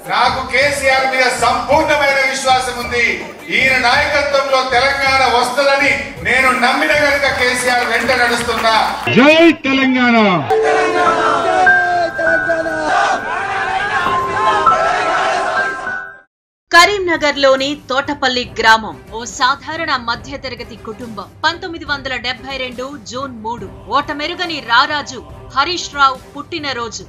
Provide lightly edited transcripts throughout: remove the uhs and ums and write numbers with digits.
నాకు కేసీఆర్ మీద సంపూర్ణమైన విశ్వాసం ఉంది. ఈయన నాయకత్వంలో తెలంగాణ వస్తుందని నేను నమ్మిన గనుక కేసీఆర్ వెంట నడుస్తున్నా. జై తెలంగాణ. కరీంనగర్లోని తోటపల్లి గ్రామం ఓ సాధారణ మధ్యతరగతి కుటుంబం. 1972 జూన్ 3 ఓటమెరుగని రారాజు హరీష్ రావు పుట్టినరోజు.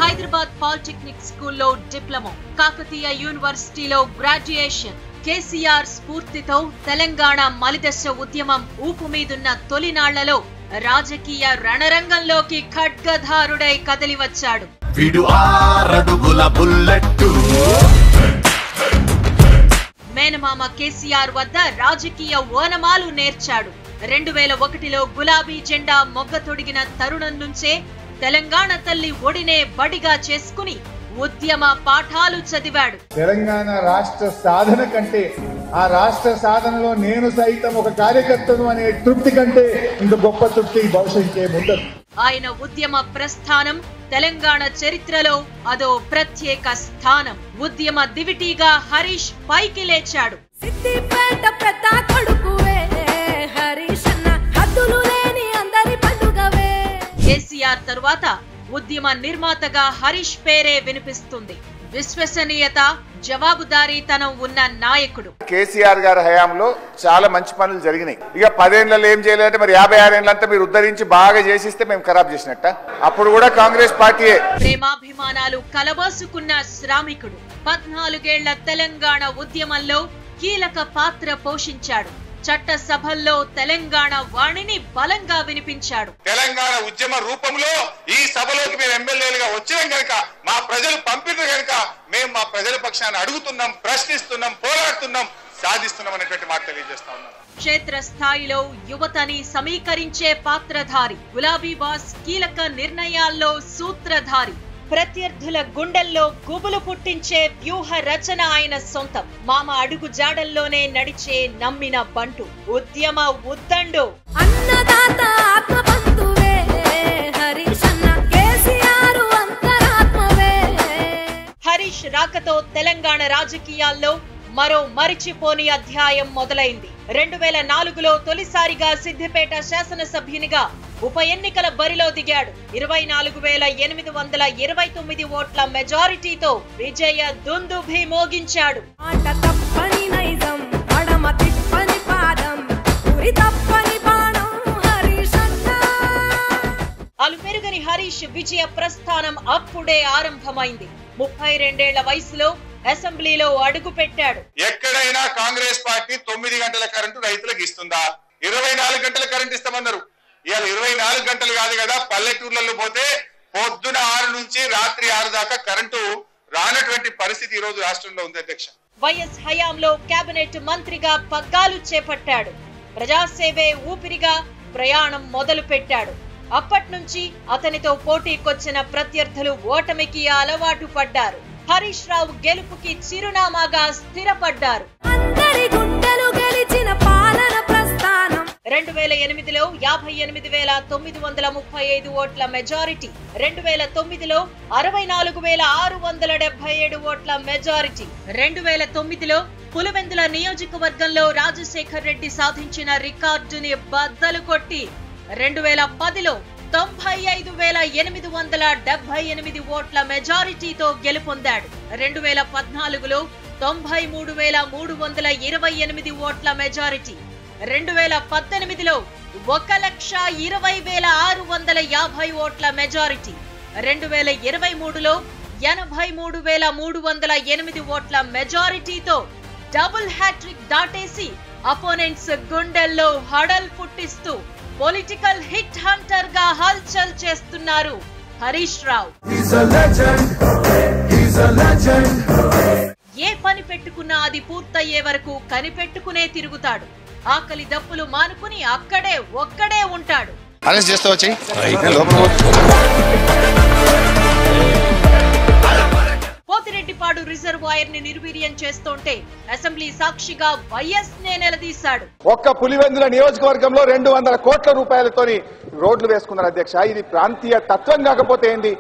హైదరాబాద్ పాలిటెక్నిక్ స్కూల్లో డిప్లొమా, కాకతీయ యూనివర్సిటీలో గ్రాడ్యుయేషన్. కేసీఆర్ స్ఫూర్తితో తెలంగాణ మలిదశ ఉద్యమం ఊపు మీదున్న తొలినాళ్లలో రాజకీయ రణరంగంలోకి ఖడ్గధారుడై కదిలివచ్చాడు. మేనమామ కేసీఆర్ వద్ద రాజకీయ ఓనమాలు నేర్చాడు. 2001లో గులాబీ జెండా మొగ్గతొడిగిన తరుణం నుంచే తెలంగాణ తల్లి ఒడినే బడిగా చేసుకుని ఉద్యమ పాఠాలు చదివాడు. తెలంగాణ రాష్ట్ర సాధన కంటే, ఆ రాష్ట్ర సాధనలో నేను సైతం ఒక కార్యకర్తను అనే తృప్తి కంటే ఇంత గొప్ప తృప్తి భవిష్యత్తుకే ఉండదు. ఆయన ఉద్యమ ప్రస్థానం తెలంగాణ చరిత్రలో అదో ప్రత్యేక స్థానం. ఉద్యమ దివిటీగా హరీష్ పైకి లేచాడు. కేసీఆర్ తరువాత ఉద్యమ నిర్మాతగా హరీష్ పేరే వినిపిస్తుంది. విశ్వసనీయత, జవాబుదారీతనం ఉన్న నాయకుడు. కేసీఆర్ గారి హయాంలో చాలా మంచి పనులు జరిగినాయి. ఇక 10 ఏళ్లలో ఏం చేయాలంటే మరి 56 ఏళ్ళంతా మీరు ఉద్ధరించి బాగా చేసిస్తే మేము ఖరాబ్ చేసినట్ట. అప్పుడు కూడా కాంగ్రెస్ పార్టీయే. ప్రేమాభిమానాలు కలబోసుకున్న శ్రామికుడు. 14 ఏళ్ల తెలంగాణ ఉద్యమంలో కీలక పాత్ర పోషించాడు. చట్ట సభల్లో తెలంగాణ వాణిని బలంగా వినిపించాడు. తెలంగాణ ఉద్యమ రూపంలో ఈ సభలోకి మేము ఎమ్మెల్యేలుగా వచ్చినాం కనుక, మా ప్రజలు పంపిన కనుక మేము మా ప్రజల పక్షాన్ని అడుగుతున్నాం, ప్రశ్నిస్తున్నాం, పోరాడుతున్నాం, సాధిస్తున్నాం అనేటువంటి మాట తెలియజేస్తా ఉన్నాం. క్షేత్ర స్థాయిలో యువతని సమీకరించే పాత్రధారి. గులాబీ బాస్ కీలక నిర్ణయాల్లో సూత్రధారి. ప్రత్యర్థుల గుండెల్లో గుబులు పుట్టించే వ్యూహ రచన ఆయన సొంతం. మామ అడుగు జాడల్లోనే నడిచే నమ్మిన బంటు. ఉద్యమ ఉద్దండు. అన్నదాత ఆత్మబంధువే హరీష్ అన్న, కేసీఆర్ అంతరాత్మవే. హరీష్ రాకతో తెలంగాణ రాజకీయాల్లో మరో మరిచిపోని అధ్యాయం మొదలైంది. 2004లో తొలిసారిగా సిద్దిపేట శాసనసభ్యునిగా ఉప ఎన్నికల బరిలో దిగాడు. 24,829 ఓట్ల మెజారిటీతో విజయ దుందుభి మోగించాడు. అలుపెరుగని హరీష్ విజయ ప్రస్థానం అప్పుడే ఆరంభమైంది. 32 ఏళ్ల వయసులో అసెంబ్లీలో అడుగు పెట్టాడు. ఎక్కడైనా కాంగ్రెస్ పార్టీ 9 గంటల కరెంటు రైతులకు ఇస్తుందా? 24 గంటల కరెంట్ ఇస్తామన్నారు. ఇవాళ 24 గంటలు కాదు కదా, పల్లెటూర్లలో పోతే పొద్దున 6 నుంచి రాత్రి 6 దాకా కరెంటు రానటువంటి పరిస్థితి ఈ రోజు రాష్ట్రంలో ఉంది. అధ్యక్ష, వైఎస్ హయాంలో కేబినెట్ మంత్రిగా పగ్గాలు చేపట్టాడు. ప్రజాసేవే ఊపిరిగా ప్రయాణం మొదలు పెట్టాడు. అప్పటి నుంచి అతనితో పోటీకొచ్చిన ప్రత్యర్థులు ఓటమికి అలవాటు పడ్డారు. హరీష్ రావు గెలుపుకి చిరునామాగా స్థిరపడ్డారు. 2008లో 58,935 ఓట్ల మెజారిటీ. 2009లో 64,677 ఓట్ల మెజారిటీ. 2009లో పులివెందుల నియోజకవర్గంలో రాజశేఖర్ రెడ్డి సాధించిన రికార్డుని బద్దలు కొట్టి 2010లో 95,878 ఓట్ల మెజారిటీతో గెలుపొందాడు. 2014లో 93,328 ఓట్ల మెజారిటీ. 2018లో 1,20,650 ఓట్ల మెజారిటీ. 2023లో 83,308 ఓట్ల మెజారిటీతో డబుల్ హ్యాట్రిక్ దాటేసి అపోనెంట్స్ గుండెల్లో హడల్ పుట్టిస్తూ పొలిటికల్ హిట్ హంటర్ గా హల్చల్ చేస్తున్నారు హరీష్ రావు. ఏ పని పెట్టుకున్నా అది పూర్తయ్యే వరకు కనిపెట్టుకునే తిరుగుతాడు. ఆకలి దప్పులు మానుకుని ఒక్కడే ఉంటాడు. పోతిరెడ్డి రెడ్డిపాడు రిజర్వాయర్ ని నిర్వీర్యం చేస్తుంటే అసెంబ్లీ సాక్షిగా వైఎస్ నే నిలదీశాడు. ఒక్క పులివెందుల నియోజకవర్గంలో 200 కోట్ల రూపాయలతోని రోడ్లు వేసుకున్నారు అధ్యక్ష. ఇది ప్రాంతీయ తత్వం కాకపోతే ఏంది?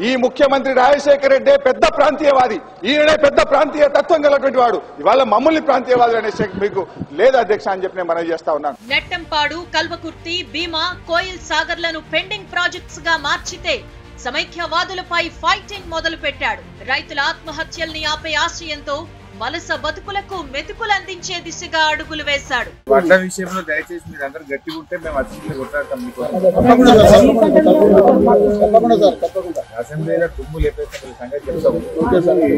ఈ ముఖ్యమంత్రి రాజశేఖర రెడ్డి పెద్ద ప్రాంతీయవాది, ఈయనే పెద్ద ప్రాంతీయ తత్వం గలటువంటి వాడు. ఇవాళ మమ్మల్ని ప్రాంతీయవాదులు అనే మీకు లేదా అధ్యక్ష అని చెప్పి నేను మనవి చేస్తా ఉన్నాను. నెట్టంపాడు, కల్వకుర్తి, భీమా, కోయిల్ సాగర్లను పెండింగ్ ప్రాజెక్ట్స్ గా మార్చితే సమైక్యవాదులపై ఫైటింగ్ మొదలు పెట్టాడు. రైతుల ఆత్మహత్యల్ని ఆపే ఆశయంతో వలస బతుకులకు మెతుకులు అందించే దిశగా అడుగులు వేశాడు. వడ్ల విషయంలో దయచేసి మీరు అందరూ గట్టిగా ఉంటే మేము అసెంబ్లీలో కొట్లాడతాం. అసెంబ్లీలో తుమ్ము లేపేసిన సంగతి చెప్తాము.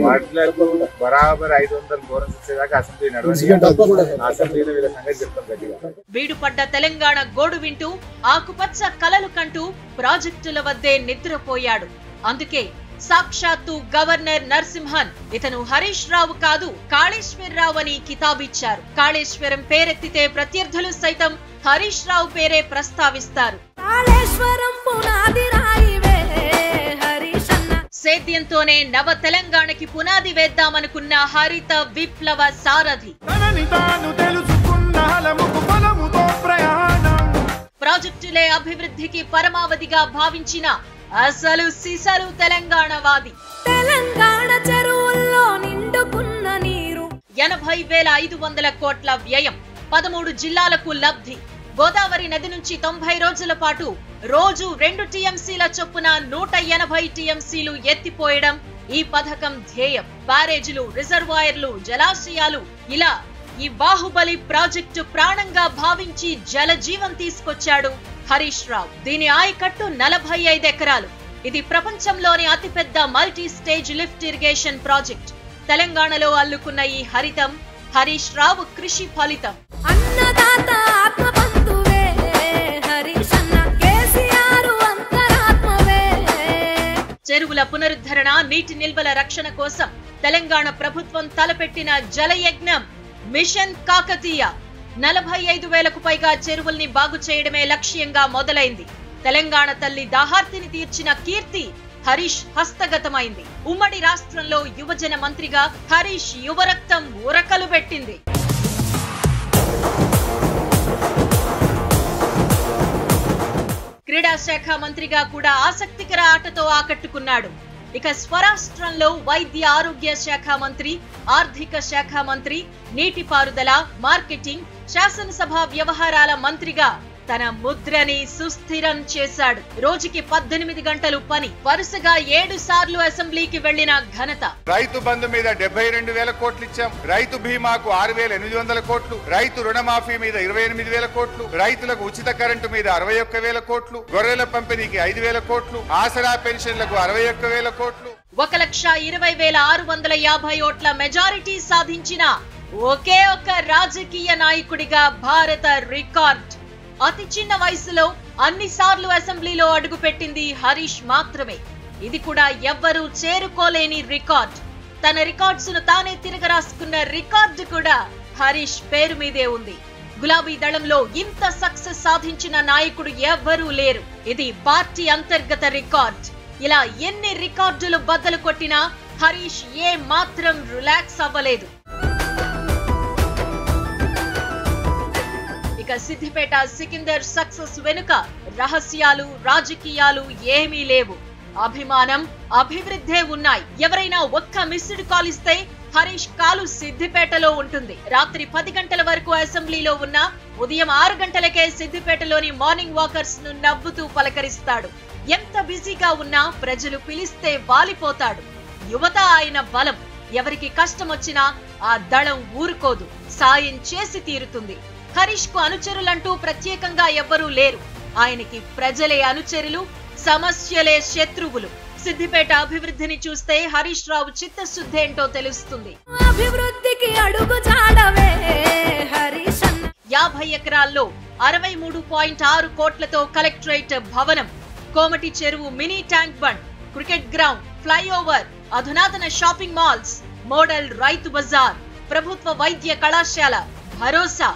వాటిలకు బరాబర్ 500 బోనస్ వచ్చేదాకా అసెంబ్లీ నడవాలి. అసెంబ్లీలో వీళ్ళ సంగతి చెప్తాం గట్టిగా. వీడుపడ్డ తెలంగాణ గోడు వింటూ ఆకుపచ్చ కలలు కంటూ ప్రాజెక్టుల వద్దే నిద్రపోయాడు. అందుకే సాక్షాత్తు గవర్నర్ నరసింహన్ ఇతను హరీష్ రావు కాదు కాళేశ్వరరావు అని కితాబిచ్చారు. కాళేశ్వరం పేరెత్తితే ప్రత్యర్థులు సైతం హరీష్ రావు పేరే ప్రస్తావిస్తారు. సేద్యంతోనే నవ తెలంగాణకి పునాది వేద్దామనుకున్న హరిత విప్లవ సారథి ప్రాజెక్టులే అభివృద్ధికి పరమావధిగా భావించిన అసలు సిసలు తెలంగాణవాది. తెలంగాణ చెరువుల్లో నిండుకున్న నీరు 80,500 కోట్ల వ్యయం, 13 జిల్లాలకు లబ్ధి. గోదావరి నది నుంచి 90 రోజుల పాటు రోజు 2 టీఎంసీల చొప్పున 180 టీఎంసీలు ఎత్తిపోయడం ఈ పథకం ధ్యేయం. బ్యారేజీలు, రిజర్వాయర్లు, జలాశయాలు, ఇలా ఈ బాహుబలి ప్రాజెక్టు ప్రాణంగా భావించి జలజీవం తీసుకొచ్చాడు హరీష్ రావు. దీని ఆయకట్టు 45 ఎకరాలు. ఇది ప్రపంచంలోని అతిపెద్ద multi stage lift irrigation project. తెలంగాణలో అల్లుకున్న ఈ హరితం హరీష్ రావు కృషి ఫలితం. అన్నదాత ఆత్మబంధువే హరీష్ అన్న, కేసీఆర్ అంతరాత్మవే. చెరువుల పునరుద్ధరణ, నీటి నిల్వల రక్షణ కోసం తెలంగాణ ప్రభుత్వం తలపెట్టిన జలయజ్ఞం మిషన్ కాకతీయ 45,000కు పైగా చెరువుల్ని బాగు చేయడమే లక్ష్యంగా మొదలైంది. తెలంగాణ తల్లి దాహార్తిని తీర్చిన కీర్తి హరీష్ హస్తగతమైంది. ఉమ్మడి రాష్ట్రంలో యువజన మంత్రిగా హరీష్ యువరక్తం ఉరకలు పెట్టింది. క్రీడా శాఖ మంత్రిగా కూడా ఆసక్తికర ఆటతో ఆకట్టుకున్నాడు. ఇక స్వరాష్ట్రంలో వైద్య ఆరోగ్య శాఖ మంత్రి, ఆర్థిక శాఖ మంత్రి, నీటిపారుదల, మార్కెటింగ్, శాసనసభ వ్యవహారాల మంత్రిగా తన ముద్రని సుస్థిరం చేశాడు. రోజుకి 18 గంటలు పని, వరుసగా 7 సార్లు అసెంబ్లీకి వెళ్లిన ఘనత. రైతు బంధు మీద 72,000 కోట్లు ఇచ్చాం. రైతు బీమాకు 6,800 కోట్లు, రైతు రుణమాఫీ మీద 28,000 కోట్లు, రైతులకు ఉచిత కరెంటు మీద 61,000 కోట్లు, గొర్రెల పంపిణీకి 5,000 కోట్లు, ఆసరా పెన్షన్లకు 61,000 కోట్లు. 1,20,650 ఓట్ల మెజారిటీ సాధించిన ఒకే ఒక్క రాజకీయ నాయకుడిగా భారత రికార్డ్. అతి చిన్న వయసులో అన్ని సార్లు అసెంబ్లీలో అడుగుపెట్టింది హరీష్ మాత్రమే. ఇది కూడా ఎవ్వరూ చేరుకోలేని రికార్డ్. తన రికార్డ్స్ ను తానే తిరగరాసుకున్న రికార్డు కూడా హరీష్ పేరు మీదే ఉంది. గులాబీ దళంలో ఇంత సక్సెస్ సాధించిన నాయకుడు ఎవ్వరూ లేరు. ఇది పార్టీ అంతర్గత రికార్డ్. ఇలా ఎన్ని రికార్డులు బద్దలు కొట్టినా హరీష్ ఏ మాత్రం రిలాక్స్ అవ్వలేదు. ఇక సిద్దిపేట సికిందర్ సక్సెస్ వెనుక రహస్యాలు, రాజకీయాలు ఏమీ లేవు. అభిమానం, అభివృద్ధే ఉన్నాయి. ఎవరైనా ఒక్క మిస్డ్ కాల్ ఇస్తే హరీష్ కాలు సిద్దిపేటలో ఉంటుంది. రాత్రి 10 గంటల వరకు అసెంబ్లీలో ఉన్న ఉదయం 6 గంటలకే సిద్దిపేటలోని మార్నింగ్ వాకర్స్ ను నవ్వుతూ పలకరిస్తాడు. ఎంత బిజీగా ఉన్నా ప్రజలు పిలిస్తే వాలిపోతాడు. యువత ఆయన బలం. ఎవరికి కష్టం వచ్చినా ఆ దళం ఊరుకోదు, సాయం చేసి తీరుతుంది. హరీష్ కు అనుచరులంటూ ప్రత్యేకంగా ఎవ్వరూ లేరు. ఆయనకి ప్రజలే అనుచరులు, సమస్యలే శత్రువులు. సిద్దిపేట అభివృద్ధిని చూస్తే హరీష్ రావు చిత్తశుద్ధి ఏంటో తెలుస్తుంది. అభివృద్ధికి అడుగు జాడవే హరీష్ అన్న. 50 ఎకరాల్లో 63.6 కోట్లతో కలెక్టరేట్ భవనం, కోమటి చెరువు mini tank bund, cricket ground, flyover, అధునాతన shopping malls, model Rythu Bazar, ప్రభుత్వ వైద్య కళాశాల, భరోసా,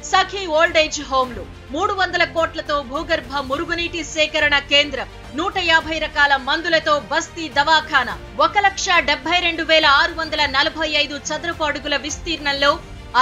సఖీ ఓల్డేజ్ హోంలు, 300 కోట్లతో భూగర్భ మురుగునీటి సేకరణ కేంద్రం, 150 రకాల మందులతో బస్తీ దవాఖానా, 1,72,645 చదరపు అడుగుల విస్తీర్ణంలో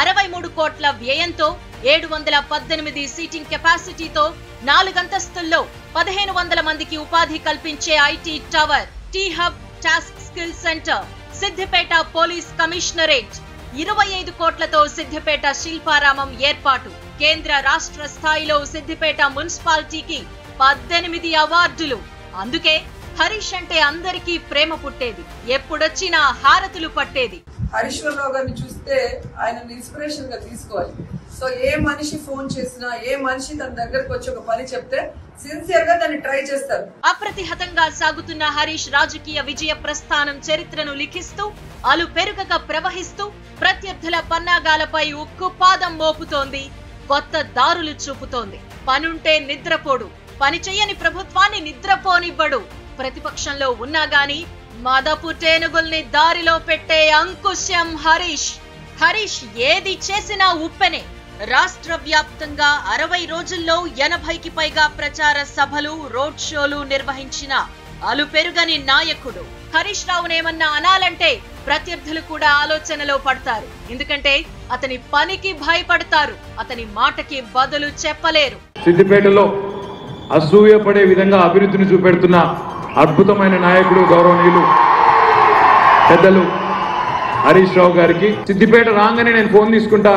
63 కోట్ల వ్యయంతో 718 సీటింగ్ కెపాసిటీతో 4 అంతస్తుల్లో 1500 మందికి ఉపాధి కల్పించే IT tower, T hub, task skill centre, Siddipet police commissionerate, 25 కోట్లతో సిద్దిపేట శిల్పారామం ఏర్పాటు, కేంద్ర రాష్ట్ర స్థాయిలో సిద్దిపేట మున్సిపాలిటీకి 18 అవార్డులు. అందుకే హరీష్ అంటే అందరికీ ప్రేమ పుట్టేది, ఎప్పుడొచ్చినా హారతులు పట్టేది. హరీశ్వరరావు గారిని చూస్తే ఆయన ఇన్స్పిరేషన్ గా తీసుకోవాలి. సో ఏ మనిషి ఫోన్ చేసినా, ఏ మనిషి తన దగ్గరకు వచ్చి ఒక పని చెప్తే సిన్సియర్ గా దాన్ని ట్రై చేస్తారు. అప్రతిహతంగా సాగుతున్న హరీష్ రాజకీయ విజయ ప్రస్థానం చరిత్రను లిఖిస్తూ, అలు పెరుగక ప్రవహిస్తూ ప్రత్యర్థుల పన్నాగాలపై ఉక్కుపాదం మోపుతోంది, కొత్త దారులు చూపుతోంది. పనుంటే నిద్రపోడు, పని చెయ్యని ప్రభుత్వాన్ని నిద్రపోనివ్వడు. ప్రతిపక్షంలో ఉన్నా గాని మదపు టేనుగుల్ని దారిలో పెట్టే అంకుశం హరీష్. హరీష్ ఏది చేసినా ఉప్పెనే. రాష్ట్ర వ్యాప్తంగా 60 రోజుల్లో 80కి పైగా ప్రచార సభలు, రోడ్ షోలు నిర్వహించిన అలుపెరుగని నాయకుడు. హరీష్ రావునేమన్నా అనాలంటే ప్రత్యర్థులు కూడా ఆలోచనలో పడతారు. ఎందుకంటే అతని పనికి భయపడతారు, అతని మాటకి బదులు చెప్పలేరు. సిద్దిపేటలో అసూయపడే విధంగా అభివృద్ధిని చూపెడుతున్న అద్భుతమైన నాయకుడు గౌరవనీయులు పెద్దలు హరీష్ రావు గారికి సిద్దిపేట రాగానే నేను ఫోన్ తీసుకుంటా,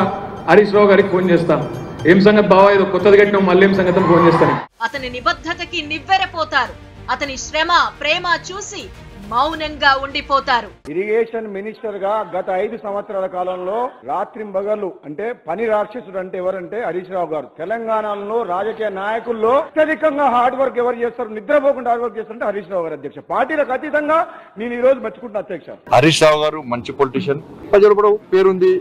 హరీష్ రావు గారికి ఫోన్ చేస్తాను. ఏం సంగతి బావా, ఏదో కొత్తది కట్టినాం, మళ్ళీ ఏం సంగతి ఫోన్ చేస్తాను. అతని నిబద్ధతకి నివ్వెరపోతారు. అతని శ్రమ, ప్రేమ చూసి మౌనంగా ఉండిపోతారు. ఇరిగేషన్ మినిస్టర్ గా గత 5 సంవత్సరాల కాలంలో రాత్రింబగళ్ళు అంటే పని రాక్షసుడు అంటే ఎవరంటే హరీష్ రావు గారు. తెలంగాణలో రాజకీయ నాయకుల్లో అత్యధికంగా హార్డ్ వర్క్ ఎవరు చేస్తారు, నిద్రపోకుండా హార్డ్ వర్క్ చేస్తారంటే హరీష్ రావు గారు అధ్యక్ష. పార్టీలకు అతీతంగా నేను ఈ రోజు మెచ్చుకుంటున్నా అధ్యక్ష. హరీష్ రావు గారు మంచి పొలిటీషియన్, ప్రజలు కూడా పేరుంది,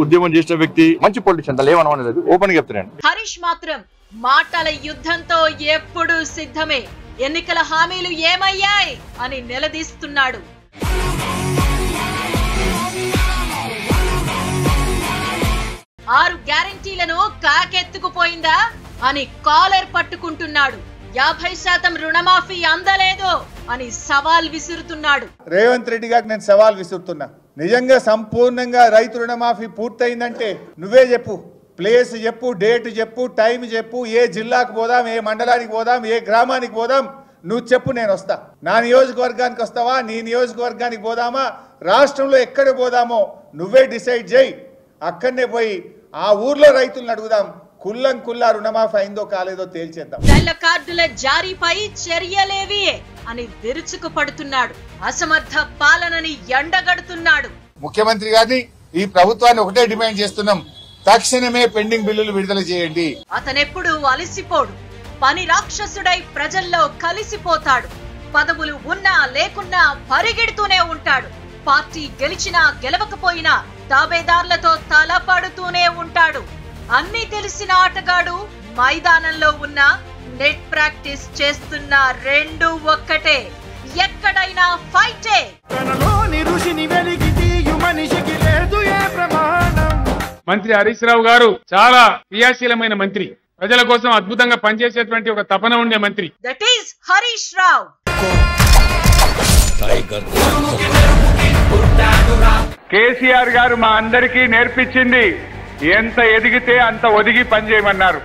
ఉద్యమం చేసిన వ్యక్తి, మంచి పొలిటీషియన్, దాని ఏమనలేదు, ఓపెన్ గా చెప్తున్నాను. హరీష్ మాత్రం మాటల యుద్ధంతో ఎప్పుడూ సిద్ధమే. ఎన్నికల హామీలు ఏమయ్యాయి అని నిలదీస్తున్నాడు. 6 గ్యారంటీలను కాకెత్తుకుపోయిందా అని కాలర్ పట్టుకుంటున్నాడు. 50% రుణమాఫీ అందలేదో అని సవాల్ విసురుతున్నాడు. రేవంత్ రెడ్డి గారికి నేను సవాల్ విసురుతున్నా, నిజంగా సంపూర్ణంగా రైతు రుణమాఫీ పూర్తయిందంటే నువ్వే చెప్పు, ప్లేస్ చెప్పు, డేట్ చెప్పు, టైం చెప్పు, ఏ జిల్లాకు పోదాం, ఏ మండలానికి పోదాం, ఏ గ్రామానికి పోదాం, నువ్వు చెప్పు, నేను వస్తా. నా నియోజకవర్గానికి వస్తావా, నీ నియోజకవర్గానికి పోదామా, రాష్ట్రంలో ఎక్కడ పోదామో నువ్వే డిసైడ్ చేయి. అక్కడనే పోయి ఆ ఊర్లో రైతులను అడుగుదాం, కుల్లం కుల్లా రుణమాఫీ అయిందో కాలేదో తేల్చేద్దాం. తెల్ల కార్డుల జారీపై చర్యలేవి అని విరుచుకు పడుతున్నాడు. అసమర్థ పాలనని ఎండగడుతున్నాడు. ముఖ్యమంత్రి గారిని, ఈ ప్రభుత్వాన్ని ఒకటే డిమాండ్ చేస్తున్నాం, తక్షణమే పెండింగ్ బిల్లులు విడుదల చేయండి. అతనెప్పుడు అలసిపోడు, పని రాక్షసుడై ప్రజల్లో కలిసిపోతాడు. పదవులు ఉన్నా లేకున్నా పరిగెడుతూనే ఉంటాడు. పార్టీ గెలిచినా గెలవకపోయినా తాబేదార్లతో తలపడుతూనే ఉంటాడు. అన్నీ తెలిసిన ఆటగాడు మైదానంలో ఉన్న నెట్ ప్రాక్టీస్ చేస్తున్న రెండు ఒక్కటే. ఎక్కడైనా ఫైటే. మంత్రి హరీష్ రావు గారు చాలా క్రియాశీలమైన మంత్రి, ప్రజల కోసం అద్భుతంగా పనిచేసేటువంటి ఒక తపన ఉండే మంత్రి. That is Harish Rao. కేసీఆర్ గారు మా అందరికీ నేర్పించింది, ఎంత ఎదిగితే అంత ఒదిగి పనిచేయమన్నారు.